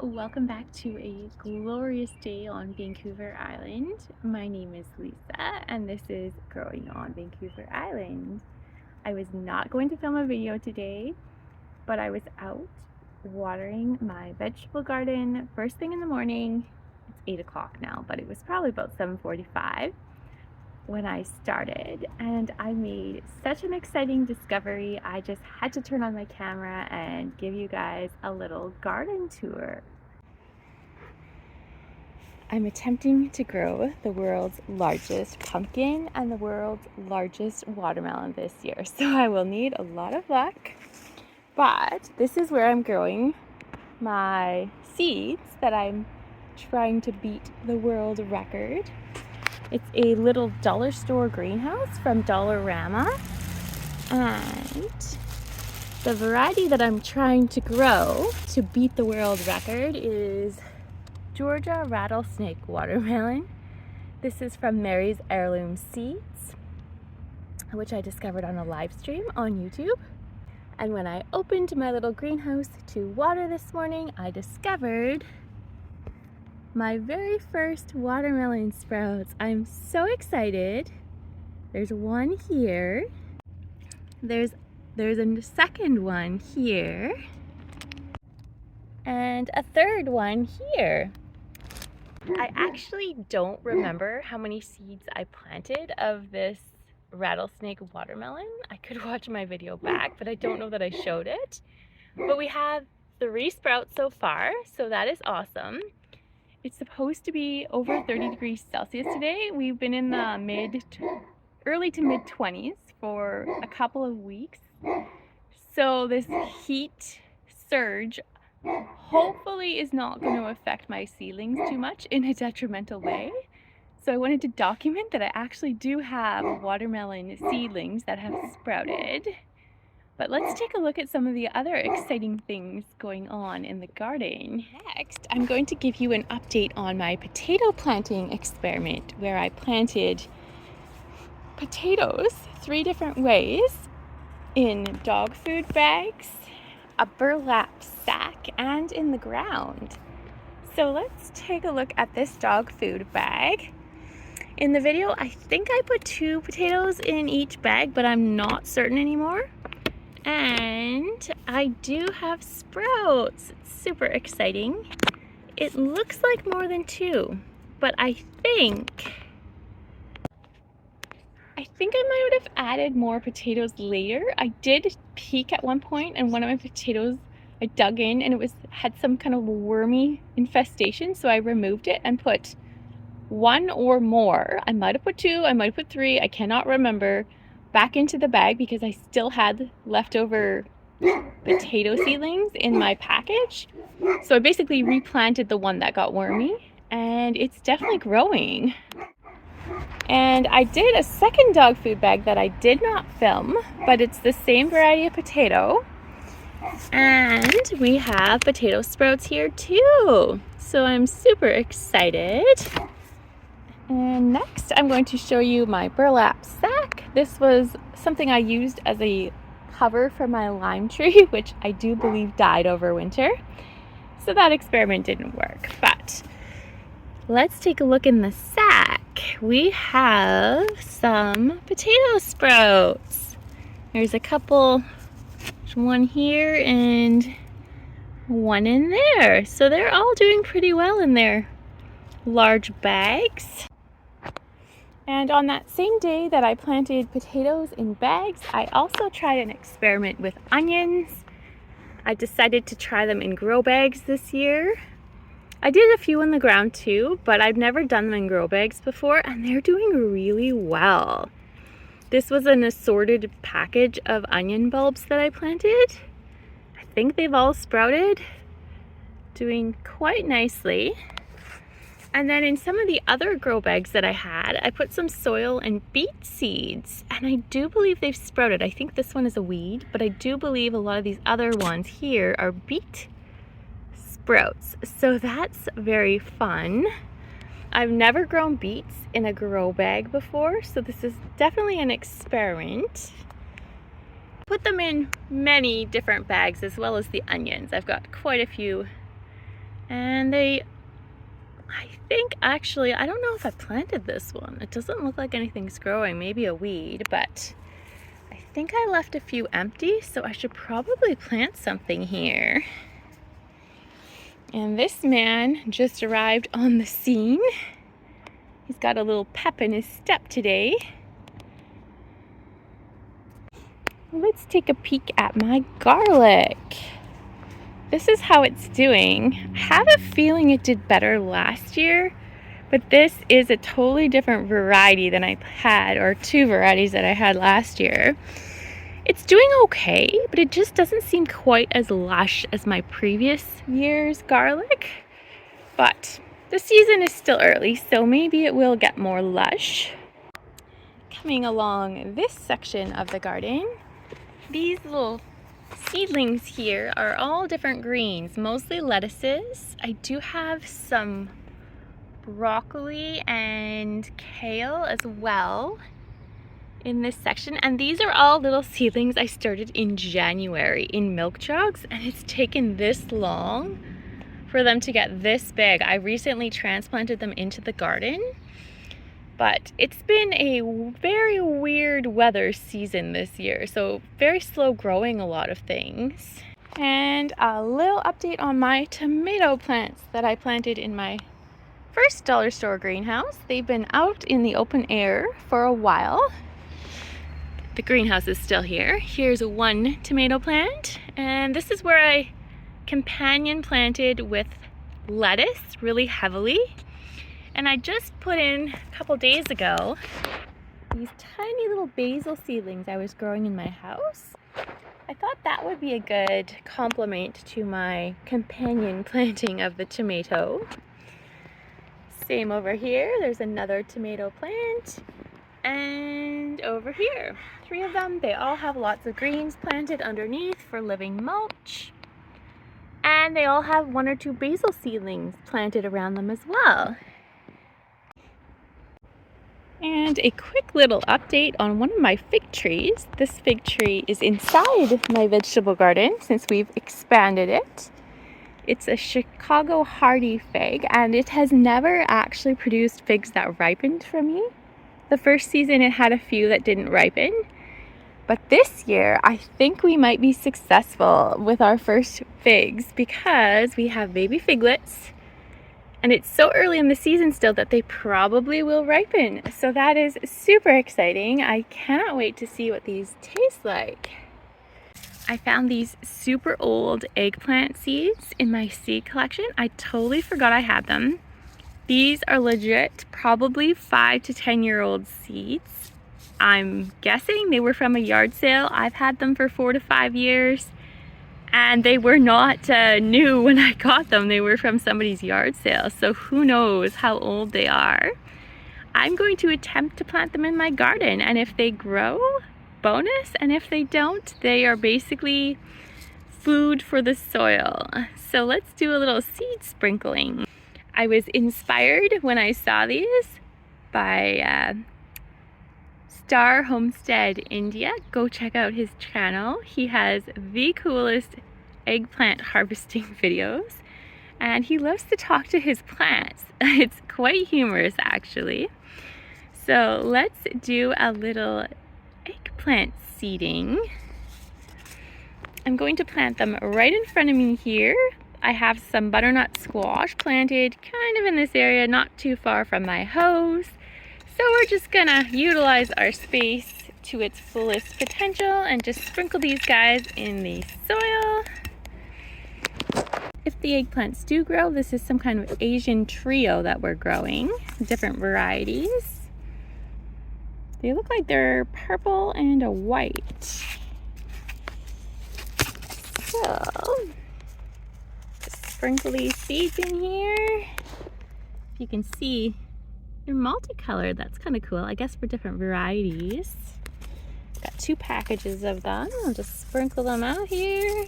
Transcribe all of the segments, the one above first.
welcome back to a glorious day on Vancouver Island. My name is Lisa and this is Growing on Vancouver Island. I was not going to film a video today, but I was out watering my vegetable garden first thing in the morning. It's 8 o'clock now, but it was probably about 7:45 when I started, and I made such an exciting discovery. I just had to turn on my camera and give you guys a little garden tour. I'm attempting to grow the world's largest pumpkin and the world's largest watermelon this year, so I will need a lot of luck. But this is where I'm growing my seeds that I'm trying to beat the world record. It's a little dollar store greenhouse from Dollarama, and the variety that I'm trying to grow to beat the world record is Georgia Rattlesnake Watermelon. This is from Mary's Heirloom Seeds, which I discovered on a live stream on YouTube. And when I opened my little greenhouse to water this morning, I discovered my very first watermelon sprouts. I'm so excited. There's one here. There's a second one here. And a third one here. I actually don't remember how many seeds I planted of this rattlesnake watermelon. I could watch my video back, but I don't know that I showed it. But we have 3 sprouts so far, so that is awesome. It's supposed to be over 30 degrees Celsius today. We've been in the early to mid 20s for a couple of weeks. So this heat surge hopefully is not going to affect my seedlings too much in a detrimental way. So I wanted to document that I actually do have watermelon seedlings that have sprouted. But let's take a look at some of the other exciting things going on in the garden. Next, I'm going to give you an update on my potato planting experiment, where I planted potatoes 3 different ways: in dog food bags, a burlap sack, and in the ground. So let's take a look at this dog food bag. In the video, I think I put 2 potatoes in each bag, but I'm not certain anymore. And I do have sprouts. It's super exciting. It looks like more than 2, but I think I might have added more potatoes later. I did peek at one point, and one of my potatoes, I dug in and it had some kind of wormy infestation, so I removed it and put 1 or more. I might have put 2, I might have put 3, I cannot remember, back into the bag because I still had leftover potato seedlings in my package. So I basically replanted the one that got wormy, and it's definitely growing. And I did a second dog food bag that I did not film, but it's the same variety of potato. And we have potato sprouts here too. So I'm super excited. And next I'm going to show you my burlap sack. This was something I used as a cover for my lime tree, which I do believe died over winter. So that experiment didn't work, but let's take a look in the sack. We have some potato sprouts. There's a couple, there's one here and one in there. So they're all doing pretty well in their large bags. And on that same day that I planted potatoes in bags, I also tried an experiment with onions. I decided to try them in grow bags this year. I did a few in the ground too, but I've never done them in grow bags before, and they're doing really well. This was an assorted package of onion bulbs that I planted. I think they've all sprouted, doing quite nicely. And then in some of the other grow bags that I had, I put some soil and beet seeds, and I do believe they've sprouted. I think this one is a weed, but I do believe a lot of these other ones here are beet sprouts. So that's very fun. I've never grown beets in a grow bag before, so this is definitely an experiment. Put them in many different bags as well as the onions. I've got quite a few And I think actually, I don't know if I planted this one. It doesn't look like anything's growing, maybe a weed, but I think I left a few empty, so I should probably plant something here. And this man just arrived on the scene. He's got a little pep in his step today. Let's take a peek at my garlic. This is how it's doing. I have a feeling it did better last year, but this is a totally different variety than I had, or two varieties that I had last year. It's doing okay, but it just doesn't seem quite as lush as my previous year's garlic. But the season is still early, so maybe it will get more lush. Coming along this section of the garden, these little seedlings here are all different greens, mostly lettuces. I do have some broccoli and kale as well in this section, and these are all little seedlings I started in January in milk jugs, and it's taken this long for them to get this big. I recently transplanted them into the garden, but it's been a very weird weather season this year, so very slow growing a lot of things. And a little update on my tomato plants that I planted in my first dollar store greenhouse. They've been out in the open air for a while. The greenhouse is still here. Here's one tomato plant, and this is where I companion planted with lettuce really heavily. And I just put in a couple days ago these tiny little basil seedlings I was growing in my house. I thought that would be a good complement to my companion planting of the tomato. Same over here, there's another tomato plant. And over here, 3 of them. They all have lots of greens planted underneath for living mulch. And they all have 1 or 2 basil seedlings planted around them as well. And a quick little update on one of my fig trees. This fig tree is inside my vegetable garden since we've expanded it. It's a Chicago hardy fig, and it has never actually produced figs that ripened for me. The first season it had a few that didn't ripen, but this year I think we might be successful with our first figs because we have baby figlets, and it's so early in the season still that they probably will ripen. So that is super exciting. I cannot wait to see what these taste like. I found these super old eggplant seeds in my seed collection. I totally forgot I had them. These are legit, probably 5 to 10-year-old seeds. I'm guessing they were from a yard sale. I've had them for 4 to 5 years, and they were not new when I got them. They were from somebody's yard sale, so who knows how old they are. I'm going to attempt to plant them in my garden, and if they grow, bonus, and if they don't, they are basically food for the soil. So let's do a little seed sprinkling. I was inspired when I saw these by Star Homestead India. Go check out his channel. He has the coolest eggplant harvesting videos, and he loves to talk to his plants. It's quite humorous actually. So let's do a little eggplant seeding. I'm going to plant them right in front of me here. I have some butternut squash planted kind of in this area, not too far from my house. So we're just gonna utilize our space to its fullest potential and just sprinkle these guys in the soil. If the eggplants do grow, this is some kind of Asian trio that we're growing, different varieties. They look like they're purple and a white. So sprinkle these seeds in here. You can see they're multicolored. That's kind of cool, I guess, for different varieties. Got 2 packages of them. I'll just sprinkle them out here.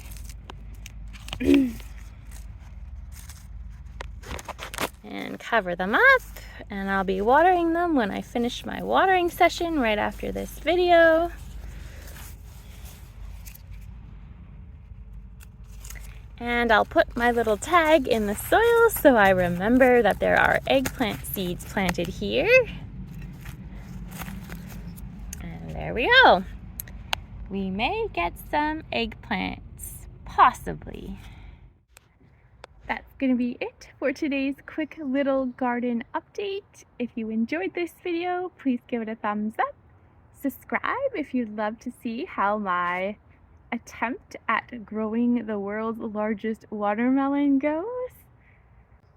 And cover them up, and I'll be watering them when I finish my watering session right after this video. And I'll put my little tag in the soil so I remember that there are eggplant seeds planted here. And there we go. We may get some eggplants, possibly. That's going to be it for today's quick little garden update. If you enjoyed this video, please give it a thumbs up. Subscribe if you'd love to see how my attempt at growing the world's largest watermelon goes.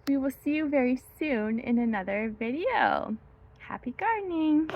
We will see you very soon in another video. Happy gardening!